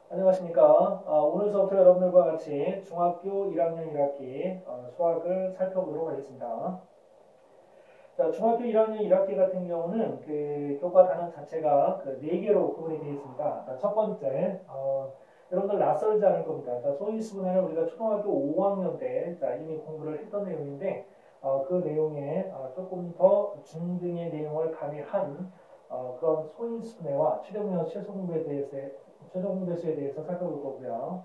안녕하십니까. 오늘 수업도 여러분들과 같이 중학교 1학년 1학기 수학을 살펴보도록 하겠습니다. 자, 중학교 1학년 1학기 같은 경우는 그 교과 단원 자체가 그 4개로 구분이 되어 있습니다. 자, 첫 번째, 여러분들 낯설지 않을 겁니다. 자, 소인수분해는 우리가 초등학교 5학년 때 이미 공부를 했던 내용인데 그 내용에 조금 더 중등의 내용을 가미한 그런 소인수분해와 최종적 최종 공배수에 대해서 살펴볼 거고요.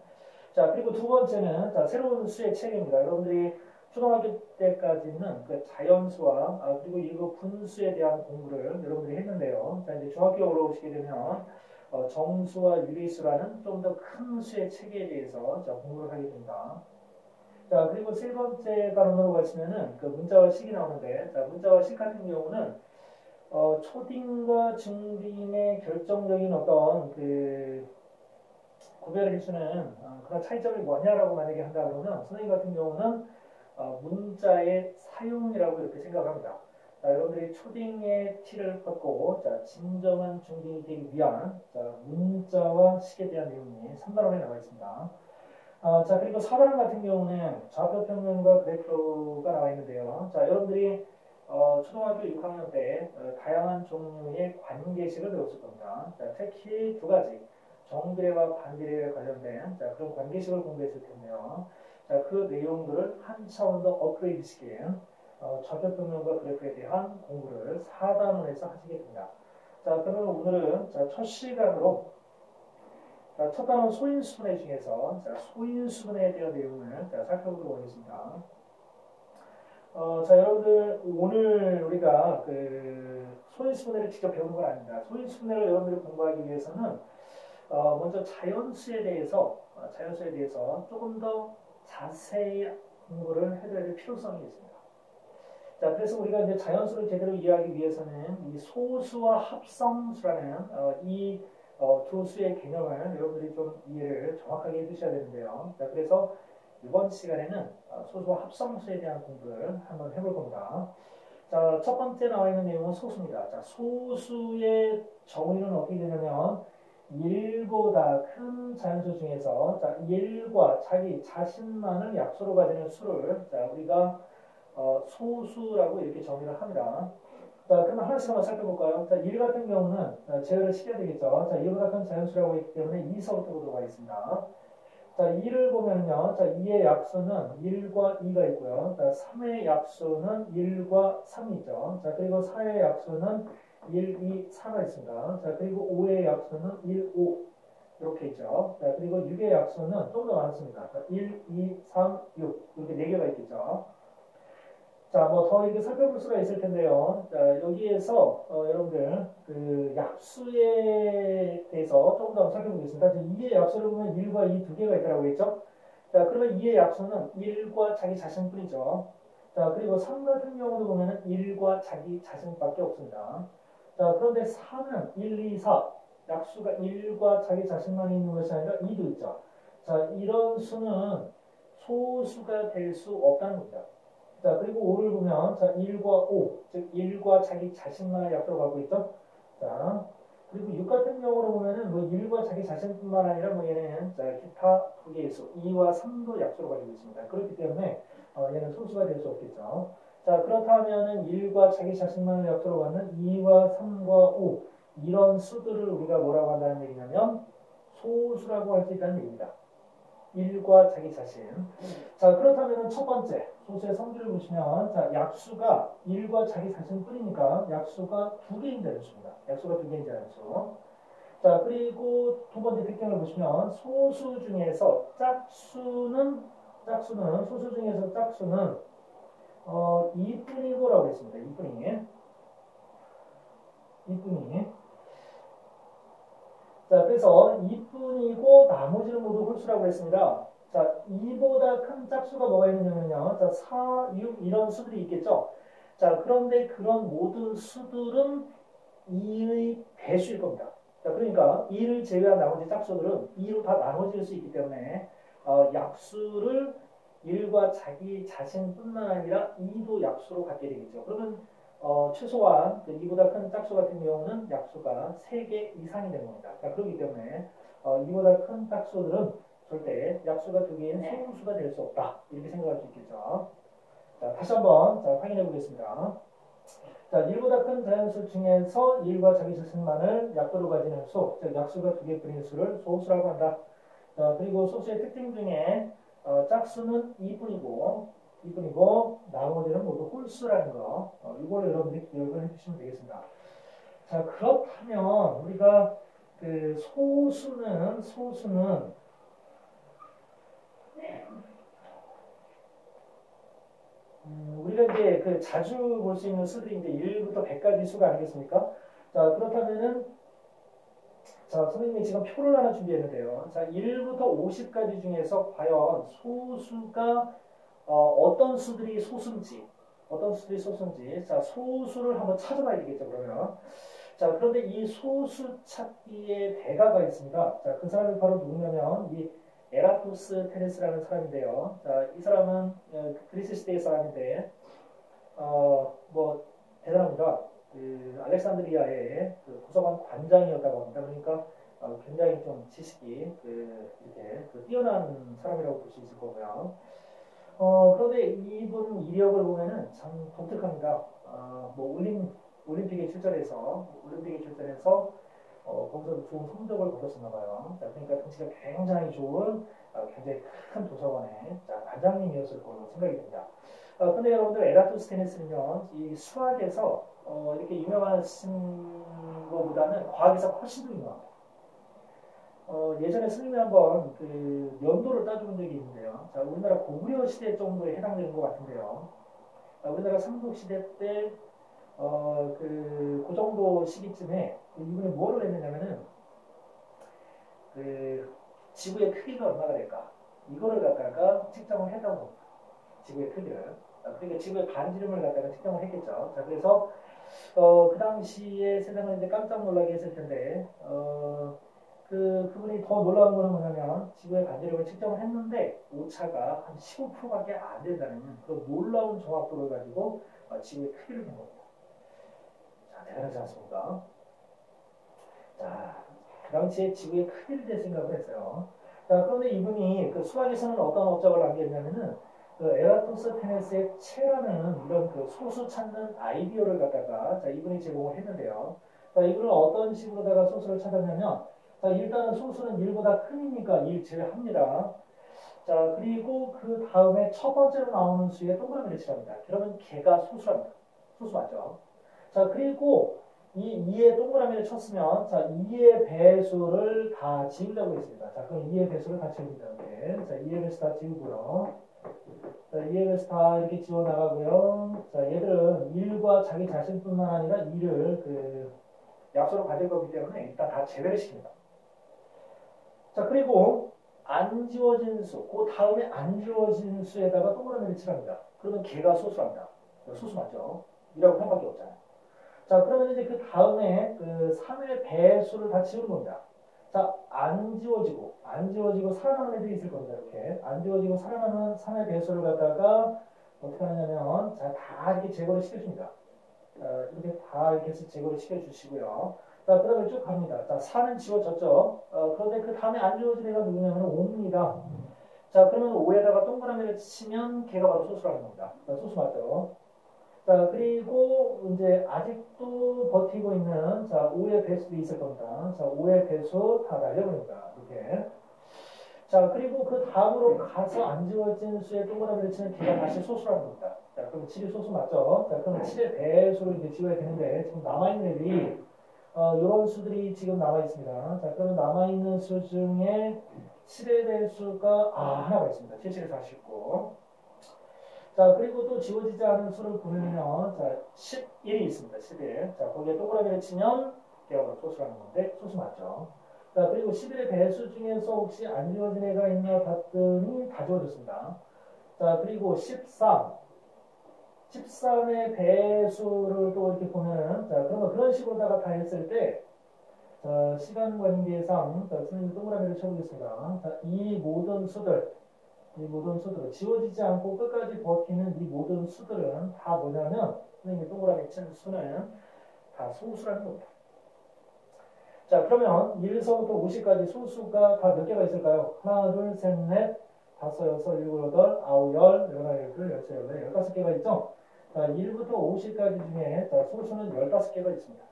자, 그리고 두 번째는 새로운 수의 체계입니다. 여러분들이 초등학교 때까지는 그 자연수와 그리고 일부 분수에 대한 공부를 여러분들이 했는데요. 자, 이제 중학교 올라오시게 되면 정수와 유리수라는 좀 더 큰 수의 체계에 대해서 공부를 하게 됩니다. 자, 그리고 세 번째 단원으로 가시면은 그 문자와 식이 나오는데, 자, 문자와 식 같은 경우는 초딩과 중딩의 결정적인 어떤 그 구별을 해주는 그런 차이점이 뭐냐라고 만약에 한다 그러면 선생님 같은 경우는 문자의 사용이라고 이렇게 생각합니다. 자, 여러분들이 초딩의 티를 걷고 진정한 중딩이 되기 위한 문자와 식에 대한 내용이 3단원에 나와 있습니다. 자, 그리고 4단원 같은 경우는 좌표 평면과 그래프가 나와 있는데요. 자, 여러분들이 초등학교 6학년 때 다양한 종류의 관계식을 배웠을 겁니다. 자, 특히 두 가지 정비례와 반비례에 관련된 그런 관계식을 공부했을 텐데요. 자, 그 내용들을 한 차원 더 업그레이드 시킨 좌표평면과 그래프에 대한 공부를 4단원에서 하시게 됩니다. 자, 그러면 오늘은 첫 시간으로 첫 단원 소인수분해 중에서 소인수분해에 대한 내용을 살펴보도록 하겠습니다. 자, 여러분들 오늘 우리가 그 소인수분해를 직접 배우는 건 아닙니다. 소인수분해를 여러분들이 공부하기 위해서는 먼저 자연수에 대해서 조금 더 자세히 공부를 해줘야 될 필요성이 있습니다. 자, 그래서 우리가 이제 자연수를 제대로 이해하기 위해서는 이 소수와 합성수라는 이 두 수의 개념을 여러분들이 좀 이해를 정확하게 해주셔야 되는데요. 자, 그래서 이번 시간에는 소수와 합성수에 대한 공부를 한번 해볼 겁니다. 자, 첫 번째 나와 있는 내용은 소수입니다. 자, 소수의 정의는 어떻게 되냐면 1보다 큰 자연수 중에서 1과 자기 자신만을 약수로 가지는 수를 우리가 소수라고 이렇게 정의를 합니다. 자, 그러면 하나씩 한번 살펴볼까요? 자, 1 같은 경우는 제어를 시켜야 되겠죠. 자, 1보다 큰 자연수라고 했기 때문에 2서부터 보도록 하겠습니다. 자, 2를 보면요. 자, 2의 약수는 1과 2가 있고요. 자, 3의 약수는 1과 3이 있죠. 자, 그리고 4의 약수는 1, 2, 4가 있습니다. 자, 그리고 5의 약수는 1, 5 이렇게 있죠. 자, 그리고 6의 약수는 좀 더 많습니다. 1, 2, 3, 6 이렇게 4개가 있겠죠. 자, 뭐 더 이렇게 살펴볼 수가 있을 텐데요. 자, 여기에서 여러분들 그 약수에 대해서 조금 더 살펴보겠습니다. 2의 약수를 보면 1과 2 두 개가 있다고 했죠. 자, 그러면 2의 약수는 1과 자기 자신뿐이죠. 자, 그리고 3 같은 경우도 보면은 1과 자기 자신밖에 없습니다. 자, 그런데 4는 1, 2, 4 약수가 1과 자기 자신만 있는 것이 아니라 2도 있죠. 자, 이런 수는 소수가 될 수 없다는 겁니다. 자, 그리고 5를 보면, 1과 5, 즉, 1과 자기 자신만을 약속을 갖고 있죠? 자, 그리고 6 같은 경우로 보면은, 뭐, 1과 자기 자신뿐만 아니라, 뭐, 얘는, 기타 두 개의 수, 2와 3도 약속을 가지고 있습니다. 그렇기 때문에, 얘는 소수가 될 수 없겠죠. 자, 그렇다면은, 1과 자기 자신만을 약속을 갖는 2와 3과 5, 이런 수들을 우리가 뭐라고 한다는 얘기냐면, 소수라고 할 수 있다는 얘기입니다. 1과 자기 자신. 자, 그렇다면 첫 번째 소수의 성질을 보시면 약수가 1과 자기 자신뿐이니까 약수가 두 개인자는 수입니다. 약수가 두 개인자는 수. 자, 그리고 두 번째 특징을 보시면 소수 중에서 짝수는 소수 중에서 짝수는 2뿐이고라고 했습니다. 2뿐이. 자, 그래서 2뿐이고 나머지는 모두 홀수라고 했습니다. 자, 2보다 큰 짝수가 뭐가 있느냐면요. 자, 4, 6 이런 수들이 있겠죠. 자, 그런데 그런 모든 수들은 2의 배수일 겁니다. 자, 그러니까 2를 제외한 나머지 짝수들은 2로 다 나눠질 수 있기 때문에 약수를 1과 자기 자신뿐만 아니라 2도 약수로 갖게 되겠죠. 그러면 최소한 2보다 큰 짝수 같은 경우는 약수가 3개 이상이 되는 겁니다. 자, 그렇기 때문에 이보다 큰 짝수들은 절대 약수가 두 개인 소수가 될 수 없다. 이렇게 생각할 수 있겠죠. 자, 다시 한번 확인해 보겠습니다. 자, 1보다 큰 자연수 중에서 1과 자기 자신만을 약도로 가지는 수, 즉 약수가 두 개뿐인 수를 소수라고 한다. 자, 그리고 소수의 특징 중에 짝수는 2뿐이고 나머지는 모두 홀수라는 거. 이걸 여러분들이 기억을 해주시면 되겠습니다. 자, 그렇다면 우리가 그 소수는 우리가 이제 그 자주 볼 수 있는 수들이 이제 1부터 100까지 수가 아니겠습니까? 자, 그렇다면은 자, 선생님이 지금 표를 하나 준비했는데요. 자, 1부터 50까지 중에서 과연 소수가 어떤 수들이 소수인지, 자, 소수를 한번 찾아봐야 되겠죠, 그러면. 자, 그런데 이 소수 찾기의 대가가 있습니다. 자, 그 사람이 바로 누구냐면, 이 에라토스테네스라는 사람인데요. 자, 이 사람은 그리스 시대의 사람인데, 뭐, 대단합니다. 그 알렉산드리아의 그 도서관 관장이었다고 합니다. 그러니까 굉장히 좀 지식이 이렇게 뛰어난 사람이라고 볼 수 있을 거고요. 그런데 이분 이력을 보면은 참 독특합니다. 뭐 올림픽에 출전해서 거기서 좋은 성적을 거뒀었나 봐요. 자, 그러니까 당시가 굉장히 좋은 굉장히 큰 도서관의 관장님이었을 걸로 생각이 됩니다. 근데 여러분들 에라토스테네스는요, 이 수학에서 이렇게 유명하신 것보다는 과학에서 훨씬 더 유명합니다. 예전에 스님이 한번 그 연도를 따져본 적이 있는데요. 자, 우리나라 고구려 시대 정도에 해당되는 것 같은데요. 우리나라 삼국 시대 때 그 정도 시기쯤에 이분이 뭐를 했느냐면은 그 지구의 크기가 얼마나 될까 이거를 갖다가 측정을 했다고 합니다. 지구의 크기를. 그러니까 지구의 반지름을 갖다가 측정을 했겠죠. 자, 그래서 그 당시에 세상을 이제 깜짝 놀라게 했을 텐데 그분이 더 놀라운 거는 뭐냐면 지구의 반지름을 측정을 했는데 오차가 한 15%밖에 안 된다는 그런 놀라운 정확도를 가지고 지구의 크기를 본 겁니다. 자, 대단하지 않습니까? 자, 그 당시에 지구의 크기를 대 생각을 했어요. 자, 그런데 이분이 그 수학에서는 어떤 업적을 남겼냐면은 그 에라토스테네스의 체라는 이런 그 소수 찾는 아이디어를 갖다가 자, 이분이 제공을 했는데요. 자, 이분은 어떤 식으로다가 소수를 찾았냐면 자, 일단은 소수는 1보다 크니까 1 제외합니다. 자, 그리고 그 다음에 첫 번째로 나오는 수에 동그라미를 칠합니다. 그러면 걔가 소수랍니다. 소수 맞죠? 자, 그리고 이 2에 동그라미를 쳤으면 자, 2의 배수를 다 지우려고 했습니다. 자, 그럼 2의 배수를 다 지웁니다. 이렇게. 자, 2의 배수 다 지우고요. 자, 2의 배수 다 이렇게 지워 나가고요. 자, 얘들은 1과 자기 자신뿐만 아니라 2를 그 약수로 가질 거기 때문에 일단 다 제외를 시킵니다. 자, 그리고 안 지워진 수, 그 다음에 안 지워진 수에다가 동그라미를 칠합니다. 그러면 걔가 소수랍니다. 소수 맞죠? 이라고 한 밖에 없잖아요. 자, 그러면 이제 그 다음에 그 3의 배수를 다 지우는 겁니다. 자, 안 지워지고 살아남은 애들이 있을 겁니다. 이렇게. 안 지워지고 살아남은 3의 배수를 갖다가 어떻게 하냐면, 자, 다 이렇게 제거를 시켜줍니다. 이렇게 다 이렇게 해서 제거를 시켜주시고요. 자, 그 다음에 쭉 갑니다. 자, 4는 지워졌죠? 그런데 그 다음에 안 지워진 애가 누구냐면 5입니다. 자, 그러면 5에다가 동그라미를 치면 걔가 바로 소수라는 겁니다. 자, 소수 맞죠? 자, 그리고 이제 아직도 버티고 있는 자, 5의 배수도 있을 겁니다. 자, 5의 배수 다 날려버립니다. 이렇게. 자, 그리고 그 다음으로 가서 안 지워진 수에 동그라미를 치면 걔가 다시 소수라는 겁니다. 자, 그럼 7이 소수 맞죠? 자, 그럼 7의 배수를 이제 지워야 되는데 지금 남아있는 애들이 이런 수들이 지금 남아있습니다. 자, 그러면 남아있는 수 중에 7의 배수가 하나가 있습니다. 77에서 49. 자, 그리고 또 지워지지 않은 수를 구하면 자, 11이 있습니다. 11. 자, 거기에 동그라미를 치면 걔가 바로 소수라는 건데 소수 맞죠? 자, 그리고 11의 배수 중에서 혹시 안 지워진 애가 있나 봤더니 다 지워졌습니다. 자, 그리고 13의 배수를 또 이렇게 보면은 자, 그러면 그런 식으로다가 다 했을 때 자, 시간 관계상 자, 선생님 동그라미를 쳐보겠습니다. 자, 이 모든 수들은 지워지지 않고 끝까지 버티는 이 모든 수들은 다 뭐냐면 선생님이 동그라미 친 수는 다 소수라는 겁니다. 자, 그러면 1서부터 50까지 소수가 다 몇 개가 있을까요? 하나, 둘, 셋, 넷, 다섯, 여섯, 일곱, 여덟, 아홉, 열, 열하나, 열둘, 열세, 열네, 15개가 있죠? 자, 1부터 50까지 중에 자, 소수는 15개가 있습니다.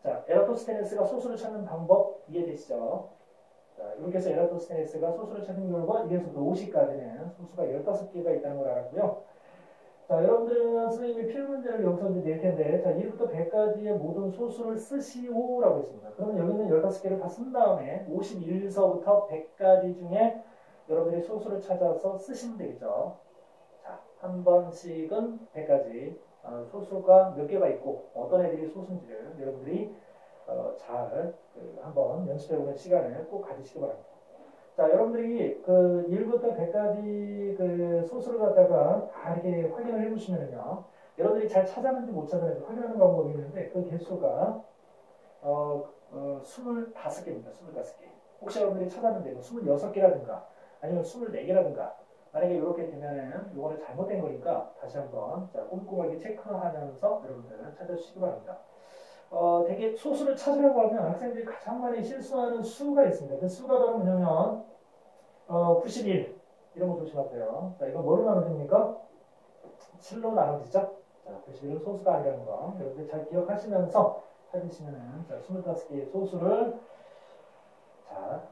자, 에라토스테네스가 소수를 찾는 방법 이해되시죠? 자, 이렇게 해서 에라토스테네스가 소수를 찾는 결과 1에서부터 50까지는 소수가 15개가 있다는 걸 알았고요. 자, 여러분들은 선생님이 필문제를 여기서 이제 낼 텐데, 자, 1부터 100까지의 모든 소수를 쓰시오라고 했습니다. 그러면 여기는 15개를 다 쓴 다음에 51서부터 100까지 중에 여러분들이 소수를 찾아서 쓰시면 되겠죠. 자, 한 번씩은 100까지 소수가 몇 개가 있고 어떤 애들이 소수인지를 여러분들이 잘 한번 연습해보는 시간을 꼭 가지시기 바랍니다. 자, 여러분들이 그 1부터 100까지 그 소수를 갖다가 다 이렇게 확인을 해보시면요. 여러분들이 잘 찾았는지 못 찾았는지 확인하는 방법이 있는데 그 개수가 25개입니다. 25개. 혹시 여러분들이 찾았는데 뭐 26개라든가 아니면 24개라든가 만약에 이렇게 되면은 이거는 잘못된 거니까 다시 한번 자, 꼼꼼하게 체크하면서 여러분들 찾아주시기 바랍니다. 되게 소수를 찾으려고 하면 학생들이 가장 많이 실수하는 수가 있습니다. 그 수가 바로 뭐냐면 91 이런 거 조심하세요. 자, 이거 뭐로 나눠집니까? 7로 나눠지죠? 자, 91은 소수가 아니라는 거 여러분들 잘 기억하시면서 찾으시면은 자, 25개의 소수를 자,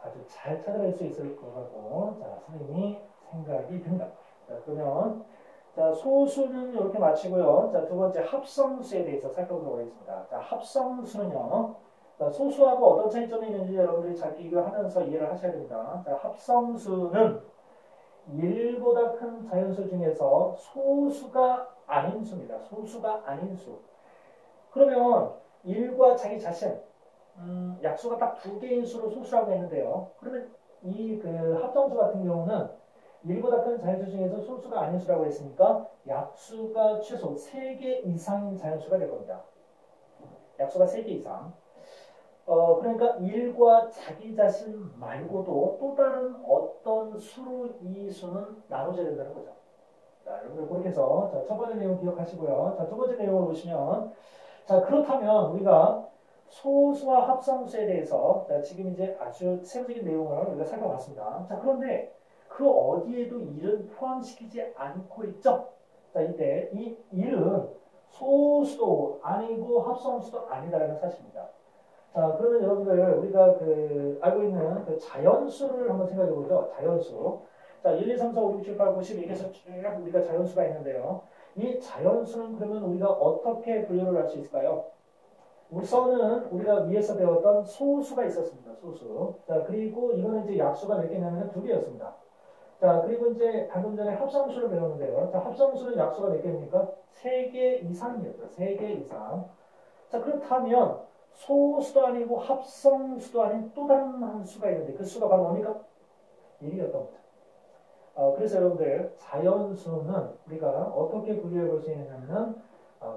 아주 잘 찾아낼 수 있을 것 같고 자, 선생님이 생각이 든다. 자, 그러면 자, 소수는 이렇게 마치고요. 자, 두 번째 합성수에 대해서 살펴보도록 하겠습니다. 자, 합성수는요. 자, 소수하고 어떤 차이점이 있는지 여러분들이 잘 비교하면서 이해를 하셔야 됩니다. 자, 합성수는 1보다 큰 자연수 중에서 소수가 아닌 수입니다. 소수가 아닌 수. 그러면 1과 자기 자신, 약수가 딱 2개인 수로 소수라고 했는데요. 그러면 이 그 합성수 같은 경우는 1보다 큰 자연수 중에서 소수가 아닌 수라고 했으니까 약수가 최소 3개 이상인 자연수가 될 겁니다. 약수가 3개 이상. 그러니까 1과 자기 자신 말고도 또 다른 어떤 수로 이 수는 나눠져야 된다는 거죠. 자, 여러분들 그렇게 해서 자, 첫 번째 내용 기억하시고요. 자, 두 번째 내용을 보시면 자, 그렇다면 우리가 소수와 합성수에 대해서 자, 지금 이제 아주 세부적인 내용을 우리가 살펴봤습니다. 자, 그런데 그 어디에도 1은 포함시키지 않고 있죠. 자, 이때 이 1은 소수도 아니고 합성수도 아니다라는 사실입니다. 자, 그러면 여러분들 우리가 그 알고 있는 그 자연수를 한번 생각해 보죠. 자연수. 자, 1, 2, 3, 4, 5, 6, 7, 8, 9, 10 이렇게 해서 쭉 우리가 자연수가 있는데요. 이 자연수는 그러면 우리가 어떻게 분류를 할 수 있을까요? 우선은 우리가 위에서 배웠던 소수가 있었습니다. 소수. 자, 그리고 이거는 이제 약수가 몇 개냐면 2개였습니다. 자, 그리고 이제 방금 전에 합성수를 배웠는데요. 자, 합성수는 약수가 몇 개입니까? 3개 이상이었죠. 3개 이상. 자, 그렇다면 소수도 아니고 합성수도 아닌 또 다른 한 수가 있는데 그 수가 바로 뭡니까? 1이었던 거죠. 그래서 여러분들 자연수는 우리가 어떻게 분류해 볼 수 있냐면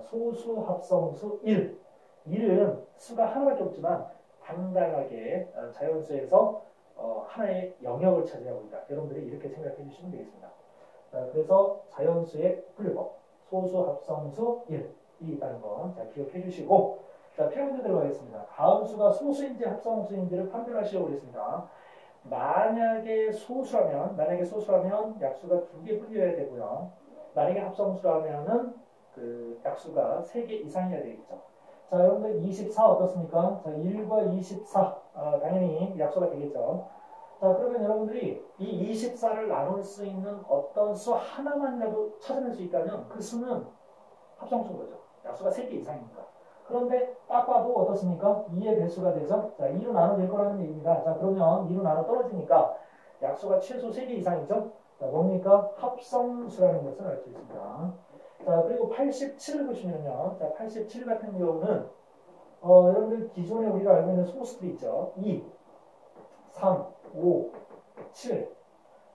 소수, 합성수, 1. 1은 수가 하나밖에 없지만 당당하게 자연수에서 하나의 영역을 차지하고 있다. 여러분들이 이렇게 생각해 주시면 되겠습니다. 그래서 자연수의 분류법 소수, 합성수, 1이 있다는 거 자, 기억해 주시고 자, 필요문제 들어가겠습니다. 다음 수가 소수인지 합성수인지를 판별하시려고 그랬습니다. 만약에 소수라면 약수가 2개 뿐이어야 되고요. 만약에 합성수라면은 그 약수가 3개 이상이어야 되겠죠. 자, 여러분들 24 어떻습니까? 자, 1과 24 당연히 약수가 되겠죠. 자, 그러면 여러분들이 이 24를 나눌 수 있는 어떤 수 하나만이라도 찾아낼 수 있다면 그 수는 합성수인 거죠. 약수가 3개 이상입니다. 그런데 딱 봐도 어떻습니까? 2의 배수가 되죠. 자, 2로 나눠질 거라는 얘기입니다. 자, 그러면 2로 나눠 떨어지니까 약수가 최소 3개 이상이죠. 자, 뭡니까? 합성수라는 것을 알 수 있습니다. 자, 그리고 87을 보시면요. 자, 87 같은 경우는 여러분들 기존에 우리가 알고 있는 소수들이 있죠. 2, 3, 5, 7,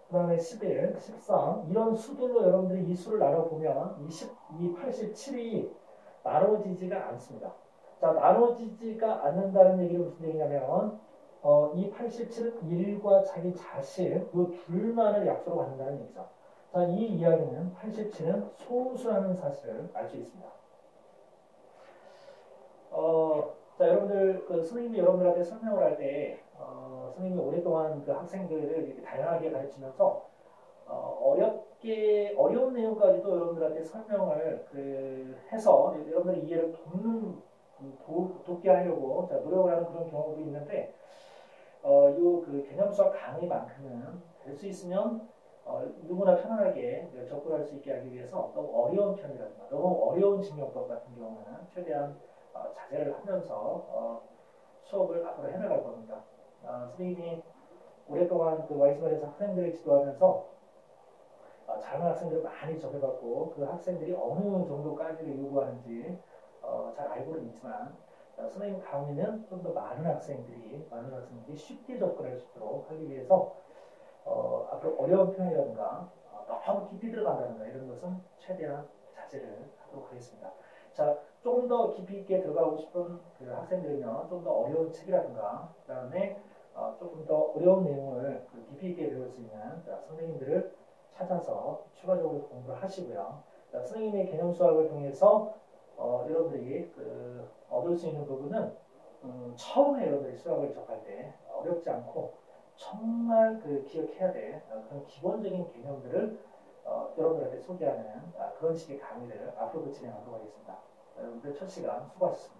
그 다음에 11, 13 이런 수들로 여러분들이 이 수를 나눠보면 이 87이 나눠지지가 않습니다. 자, 나눠지지가 않는다는 얘기는 무슨 얘기냐면 이 87은 1과 자기 자신 이 둘만을 약수로 갖는다는 얘기죠. 자, 이 이야기는 87은 소수라는 사실을 알 수 있습니다. 자, 여러분들 여러분들 그 선생님이 여러분들한테 설명을 할 때 선생님이 오랫동안 그 학생들을 이렇게 다양하게 가르치면서 어려운 내용까지도 여러분들한테 설명을 해서 여러분들의 이해를 돕게 하려고 노력을 하는 그런 경우도 있는데 그 개념 수학 강의만큼은 될 수 있으면 누구나 편안하게 접근할 수 있게 하기 위해서 너무 어려운 편이라든가 너무 어려운 증명법 같은 경우는 최대한 자제를 하면서 수업을 앞으로 해나갈 겁니다. 선생님이 오랫동안 그 와이스만에서 학생들을 지도하면서 잘하는 학생들을 많이 접해봤고 그 학생들이 어느 정도까지를 요구하는지 잘 알고는 있지만 선생님 강의는 좀 더 많은 학생들이 쉽게 접근할 수 있도록 하기 위해서 앞으로 어려운 표현이라든가 너무 깊이 들어간다든가 이런 것은 최대한 자제를 하도록 하겠습니다. 자, 조금 더 깊이 있게 들어가고 싶은 그 학생들이면 좀 더 어려운 책이라든가 그다음에 조금 더 어려운 내용을 깊이 있게 배울 수 있는 선생님들을 찾아서 추가적으로 공부를 하시고요. 선생님의 개념 수학을 통해서 여러분들이 얻을 수 있는 부분은 처음에 여러분들이 수학을 접할 때 어렵지 않고 정말 기억해야 될 그런 기본적인 개념들을 여러분들한테 소개하는 그런 식의 강의를 앞으로도 진행하도록 하겠습니다. 여러분들 첫 시간 수고하셨습니다.